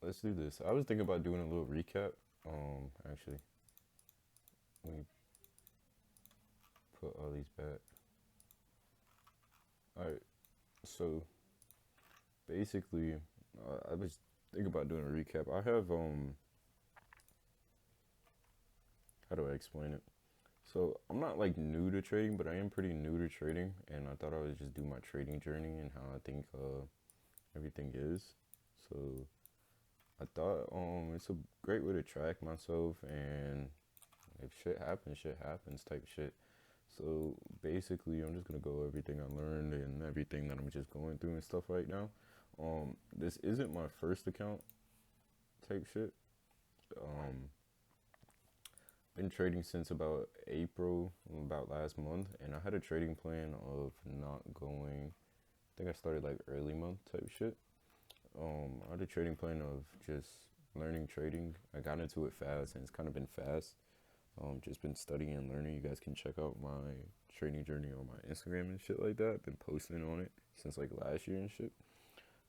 let's do this. I was thinking about doing a little recap. Actually, let me put all these back. All right. So basically, I was thinking about doing a recap. I have how do I explain it? So I'm not like new to trading, but I am pretty new to trading, and I thought I would just do my trading journey and how I think everything is. So I thought it's a great way to track myself, and if shit happens type shit. So basically, I'm just gonna go everything I learned and everything that I'm just going through and stuff right now. This isn't my first account type shit. Um, been trading since about April, about last month, and I had a trading plan of not going. I think I started like early month type shit. I had a trading plan of just learning trading. I got into it fast, and it's kind of been fast. Just been studying and learning. You guys can check out my trading journey on my Instagram and shit like that. I've been posting on it since like last year and shit,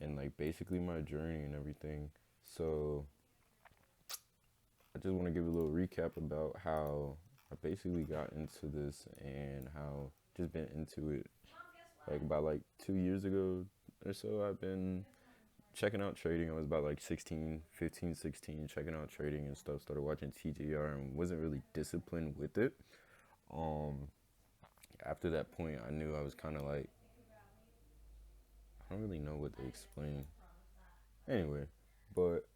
and like basically my journey and everything. So I just want to give a little recap about how I basically got into this and how just been into it like about like 2 years ago or so. I've been checking out trading. I was about like 16, 15, 16, checking out trading and stuff. Started watching TJR and wasn't really disciplined with it. Um, After that point, I knew I was kind of like, I don't really know what to explain. Anyway, but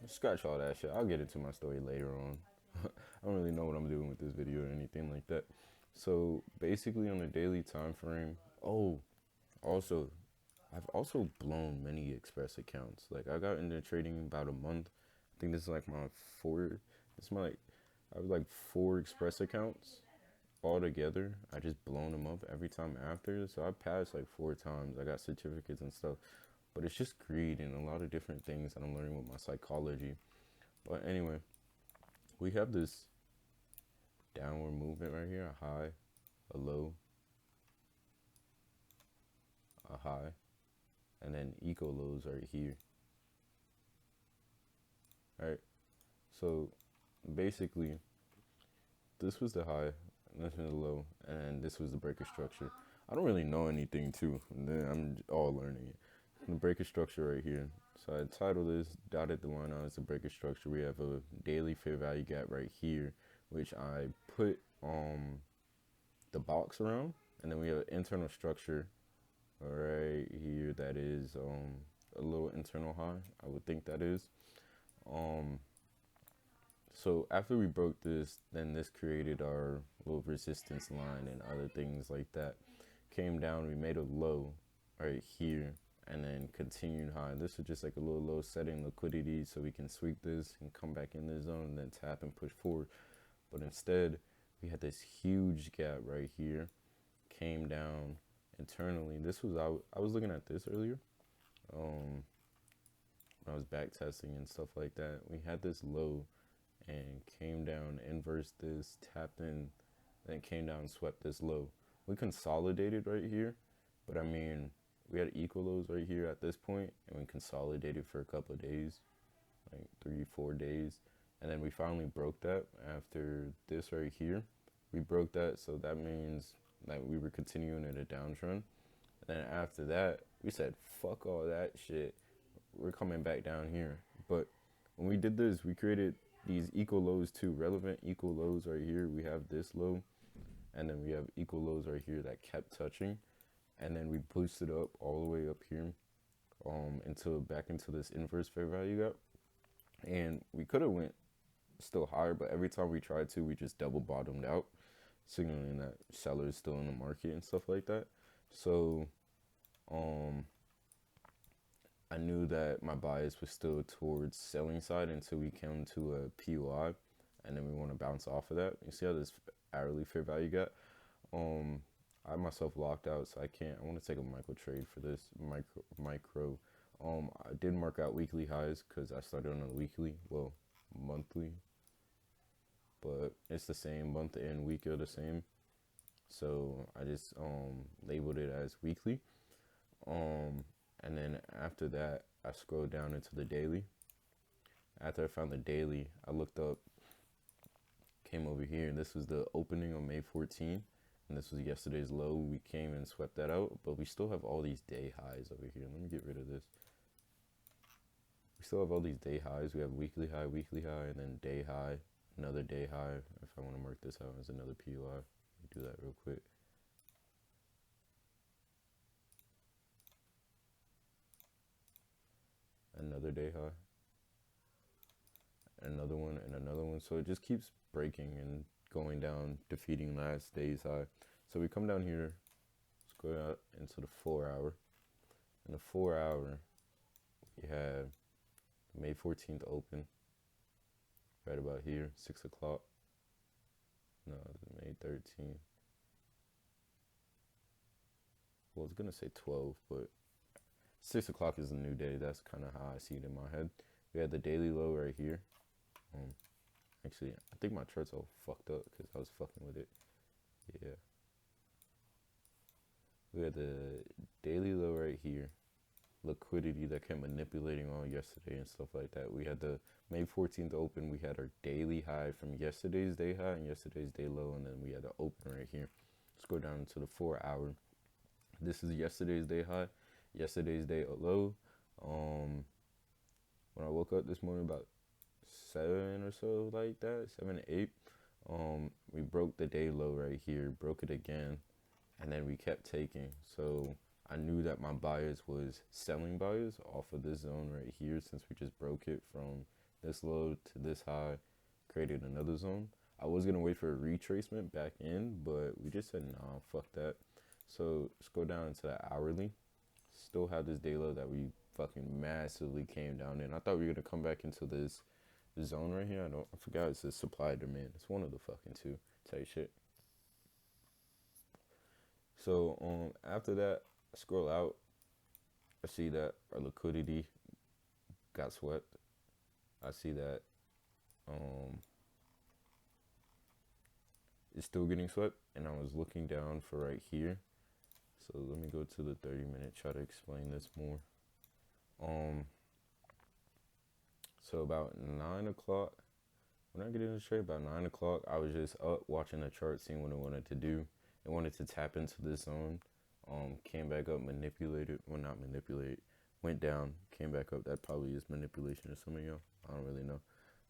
scratch all that shit. I'll get into my story later on. I don't really know what I'm doing with this video or anything like that. So basically, on a daily time frame. Oh, also, I've also blown many Express accounts. Like I got into trading about a month. I think this is like my four. It's my like I have like four Express accounts all together. I just blown them up every time after. So I passed like four times. I got certificates and stuff. But it's just greed and a lot of different things that I'm learning with my psychology. But anyway, we have this downward movement right here, a high, a low, a high, and then eco lows right here. Right? So basically, this was the high, and this was the low, and this was the breaker structure. I don't really know anything too. I'm all learning it. The breaker structure right here. So I titled this, dotted the line out as the breaker structure. We have a daily fair value gap right here, which I put the box around, and then we have an internal structure right here that is a little internal high. I would think that is. Um, so after we broke this, then this created our little resistance line and other things like that. Came down, we made a low right here, and then continued high. This is just like a little low setting liquidity so we can sweep this and come back in the zone and then tap and push forward. But instead, we had this huge gap right here, came down internally. This was I was looking at this earlier. Um, when I was back testing and stuff like that. We had this low and came down, inversed this, tapped in, then came down and swept this low. We consolidated right here, but I mean, we had equal lows right here at this point, and we consolidated for a couple of days, like 3, 4 days, and then we finally broke that after this right here. We broke that, so that means that we were continuing in a downtrend. And then after that, we said, fuck all that shit. We're coming back down here. But when we did this, we created these equal lows too, relevant equal lows right here. We have this low, and then we have equal lows right here that kept touching, and then we boosted up all the way up here, until back into this inverse fair value gap, and we could have went still higher, but every time we tried to, we just double bottomed out, signaling that sellers still in the market and stuff like that. So, um, I knew that my bias was still towards selling side until we came to a POI, and then we want to bounce off of that. You see how this hourly fair value got? Um, I myself locked out, so I can't. I want to take a micro trade for this micro. I did mark out weekly highs because I started on a weekly, well, monthly, but it's the same. Month and week are the same, so I just labeled it as weekly. Um, and then after that, I scrolled down into the daily. After I found the daily, I looked up, came over here, and this was the opening on May 14th, and this was yesterday's low. We came and swept that out, but we still have all these day highs over here. Let me get rid of this. We still have all these day highs. We have weekly high, and then day high, another day high. If I want to mark this out as another POI, let me do that real quick. Another day high, another one, and another one. So it just keeps breaking and going down, defeating last day's high. So we come down here, let's go out into the 4 hour. In the 4 hour, we have May 14th open, right about here, 6 o'clock. No, May 13th. Well, I was gonna say 12, but 6 o'clock is a new day. That's kind of how I see it in my head. We had the daily low right here. Actually, I think my chart's all fucked up because I was fucking with it. Yeah. We had the daily low right here. Liquidity that kept manipulating all yesterday and stuff like that. We had the May 14th open. We had our daily high from yesterday's day high and yesterday's day low, and then we had the open right here. Let's go down to the 4 hour. This is yesterday's day high, yesterday's day low. When I woke up this morning about 7 or so, like that, 7 to 8, we broke the day low right here, broke it again, and then we kept taking. So I knew that my bias was selling bias off of this zone right here, since we just broke it from this low to this high, created another zone. I was gonna wait for a retracement back in, but we just said nah, fuck that. So let's go down to the hourly. Still have this day low that we fucking massively came down in. I thought we were gonna come back into this zone right here. I forgot it's the supply demand. It's one of the fucking two type shit. So after that, I scroll out. I see that our liquidity got swept. I see that it's still getting swept, and I was looking down for right here. So let me go to the 30-minute, try to explain this more. So about 9 o'clock, when I get in the trade, about 9 o'clock, I was just up watching the chart, seeing what it wanted to do. It wanted to tap into this zone. Came back up, manipulated, well, not manipulate, went down, came back up. That probably is manipulation of some of y'all. I don't really know.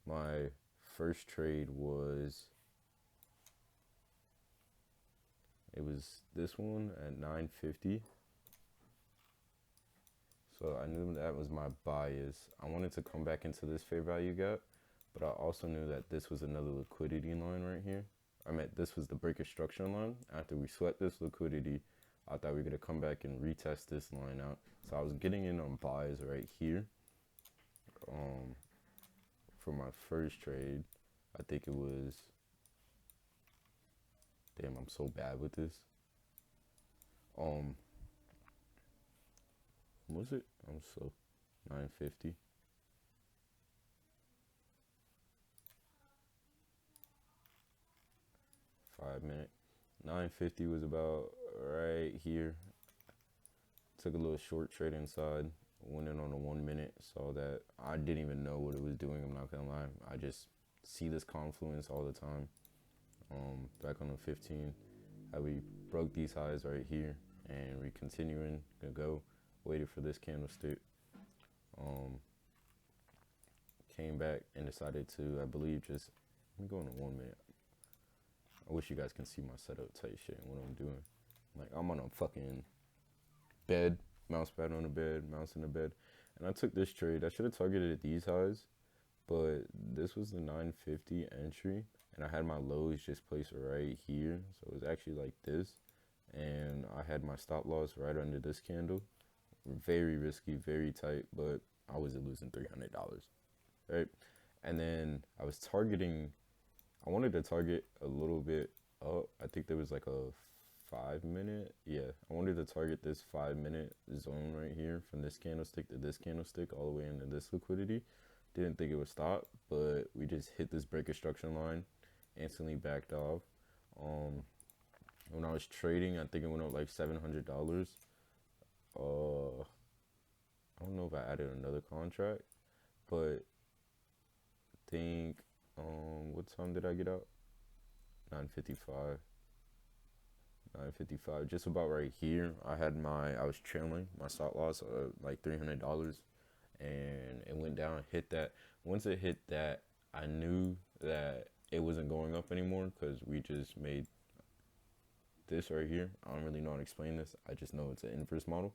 My first trade was, it was this one at 950. So I knew that was my bias. I wanted to come back into this fair value gap, but I also knew that this was another liquidity line right here. I meant this was the break of structure line. After we swept this liquidity, I thought we were gonna come back and retest this line out. So I was getting in on buys right here. For my first trade, I think it was, damn, I'm so bad with this. Was it? I'm so 950. Minute. 950 was about right here. Took a little short trade inside. Went in on a 1 minute. Saw that. I didn't even know what it was doing. I'm not gonna lie. I just see this confluence all the time. Back on the 15, how we broke these highs right here, and we continuing to go. Waited for this candlestick. Came back and decided to, I believe, just, let me go in a 1 minute. I wish you guys can see my setup type shit and what I'm doing. Like, I'm on a fucking bed, mouse pad on the bed, mouse in the bed. And I took this trade. I should have targeted at these highs, but this was the 950 entry, and I had my lows just placed right here. So it was actually like this, and I had my stop loss right under this candle. Very risky, very tight, but I wasn't losing $300, right? And then I was targeting, I wanted to target a little bit up. I think there was like a 5 minute. Yeah, I wanted to target this 5 minute zone right here from this candlestick to this candlestick all the way into this liquidity. Didn't think it would stop, but we just hit this break of structure line, instantly backed off. When I was trading, I think it went up like $700. I don't know if I added another contract, but think, what time did I get out? 9:55. 9:55. Just about right here. I was trailing my stop loss like $300, and it went down, hit that. Once it hit that, I knew that it wasn't going up anymore because we just made this right here. I don't really know how to explain this. I just know it's an inverse model.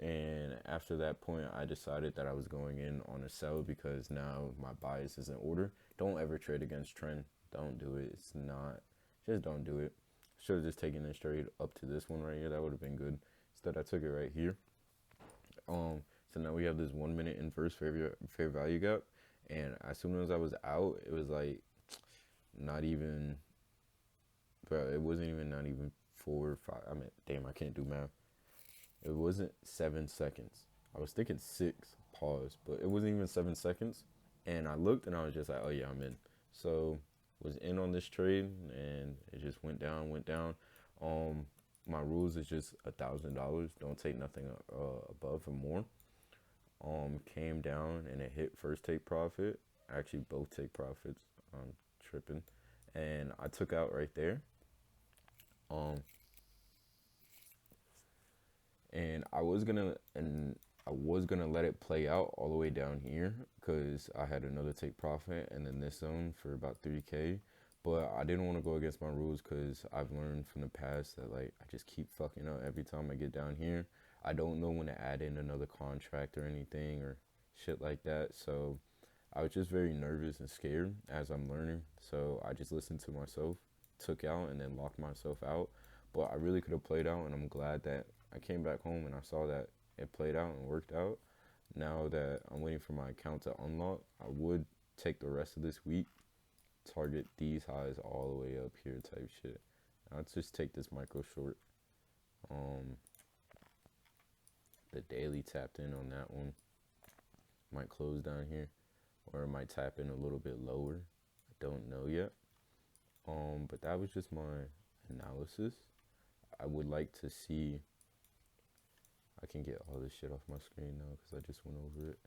And after that point, I decided that I was going in on a sell because now my bias is in order. Don't ever trade against trend. Don't do it. It's not. Just don't do it. Should have just taken it straight up to this one right here. That would have been good. Instead, I took it right here. So now we have this 1 minute inverse fair value gap, and as soon as I was out, it was like not even, bro. It wasn't even not even 4 or 5. I mean, damn, I can't do math. It wasn't 7 seconds. I was thinking 6. Pause, but it wasn't even 7 seconds. And I looked, and I was just like, oh yeah, I'm in. So was in on this trade, and it just went down, went down. My rules is just $1,000. Don't take nothing above or more. Came down and it hit first take profit. Actually, both take profits. I'm tripping, and I took out right there. Um, and I was gonna let it play out all the way down here because I had another take profit and then this zone for about 3K. But I didn't want to go against my rules because I've learned from the past that like I just keep fucking up every time I get down here. I don't know when to add in another contract or anything or shit like that. So I was just very nervous and scared as I'm learning. So I just listened to myself, took out, and then locked myself out. But I really could have played out, and I'm glad that I came back home and I saw that it played out and worked out. Now that I'm waiting for my account to unlock, I would take the rest of this week, target these highs all the way up here type shit. I'll just take this micro short. Um, the daily tapped in on that one. Might close down here, or it might tap in a little bit lower. I don't know yet. But that was just my analysis. I would like to see. I can get all this shit off my screen now because I just went over it.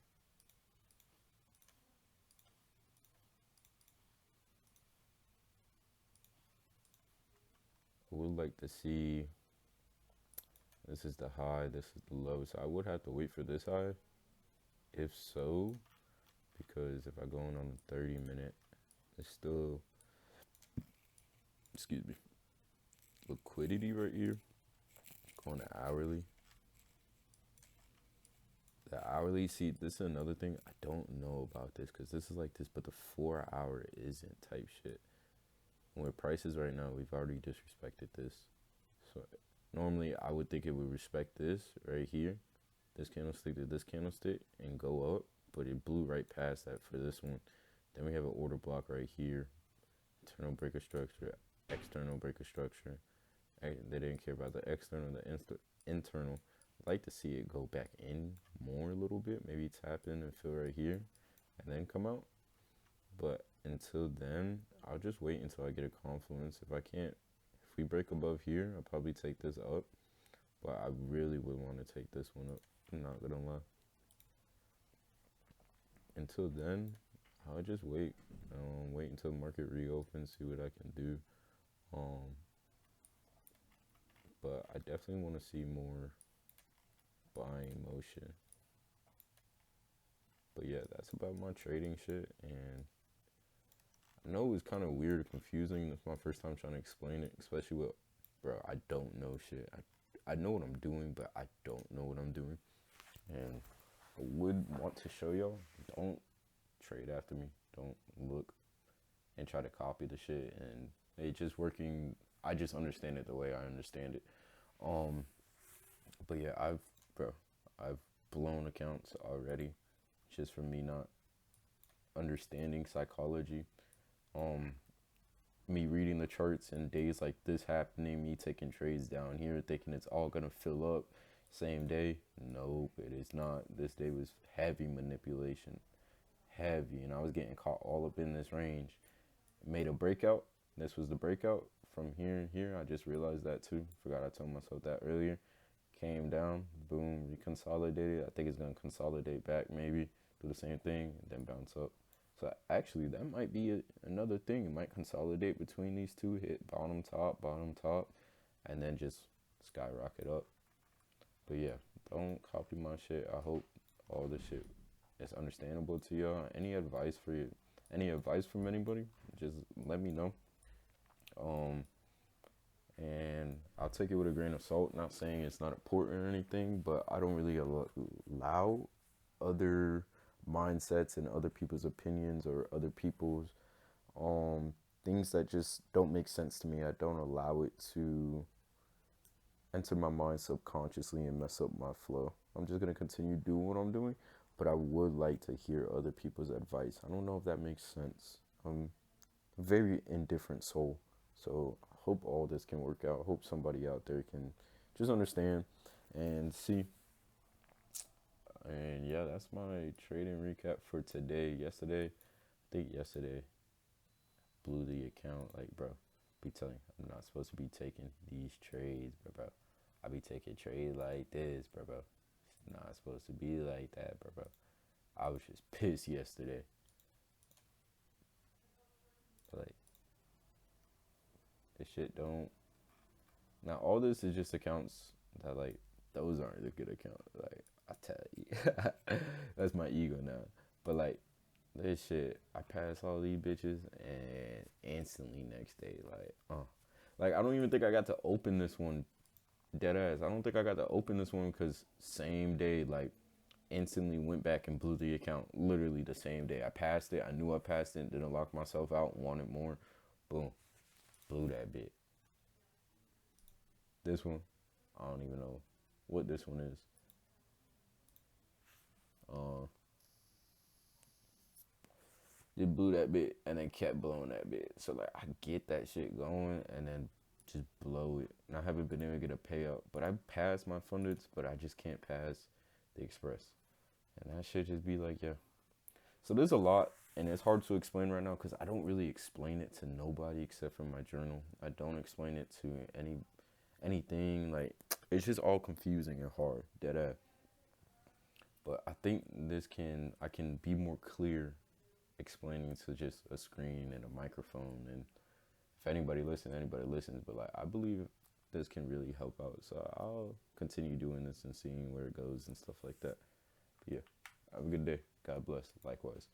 I would like to see. This is the high, this is the low. So I would have to wait for this high. If so, because if I go in on a 30-minute, it's still, excuse me, liquidity right here. Going to hourly. The hourly, see, this is another thing. I don't know about this because this is like this, but the 4 hour isn't type shit. Where prices right now, we've already disrespected this. So normally I would think it would respect this right here, this candlestick to this candlestick, and go up, but it blew right past that for this one. Then we have an order block right here, internal breaker structure, external breaker structure. They didn't care about the external, the internal. I'd like to see it go back in more a little bit, maybe tap in and fill right here, and then come out. But until then, I'll just wait until I get a confluence. If we break above here, I'll probably take this up. But I really would want to take this one up. I'm not gonna lie. Until then, I'll just wait. Wait until the market reopens, see what I can do. But I definitely want to see more buying motion. But yeah, that's about my trading shit. And I know it was kind of weird and confusing. It's my first time trying to explain it, especially with, bro, I don't know shit. I know what I'm doing, but I don't know what I'm doing. And I would want to show y'all, don't trade after me. Don't look and try to copy the shit. And it's just working. I just understand it the way I understand it. But yeah, I've blown accounts already just from me not understanding psychology. Me reading the charts and days like this happening, me taking trades down here thinking it's all gonna fill up same day. Nope, it is not. This day was heavy manipulation, heavy, and I was getting caught all up in this range. Made a breakout. This was the breakout from here and here. I just realized that too. Forgot I told myself that earlier. Came down, boom, reconsolidated. I think it's gonna consolidate back, maybe do the same thing, and then bounce up. So actually, that might be another thing. It might consolidate between these two, hit bottom top, and then just skyrocket up. But yeah, don't copy my shit. I hope all this shit is understandable to y'all. Any advice for you? Any advice from anybody? Just let me know. Um, and I'll take it with a grain of salt. Not saying it's not important or anything, but I don't really allow other mindsets and other people's opinions or other people's um things that just don't make sense to me. I don't allow it to enter my mind subconsciously and mess up my flow. I'm just gonna continue doing what I'm doing, but I would like to hear other people's advice. I don't know if that makes sense. I'm a very indifferent soul, so I hope all this can work out. I hope somebody out there can just understand and see. And yeah, that's my trading recap for today. Yesterday blew the account. Like, bro, be telling you, I'm not supposed to be taking these trades, bro. I be taking trades like this, bro. It's not supposed to be like that, bro. I was just pissed yesterday. Like, this shit don't. Now, all this is just accounts that, like, those aren't the good accounts. Like, I tell you. That's my ego now. But, like, this shit, I pass all these bitches and instantly next day, like I don't even think I got to open this one dead ass. I don't think I got to open this one because same day, like instantly went back and blew the account. Literally the same day. I passed it. I knew I passed it. Didn't lock myself out. Wanted more. Boom. Blew that bit. This one, I don't even know what this one is. Uh, Just blew that bit and then kept blowing that bit. So like I get that shit going and then just blow it. And I haven't been able to get a payout. But I passed my fundeds, but I just can't pass the express. And that shit just be like, yeah. So there's a lot and it's hard to explain right now because I don't really explain it to nobody except for my journal. I don't explain it to anything. Like it's just all confusing and hard. Dead ass. But I think I can be more clear explaining to just a screen and a microphone, and if anybody listens, but like I believe this can really help out, so I'll continue doing this and seeing where it goes and stuff like that. But yeah, have a good day. God bless. Likewise.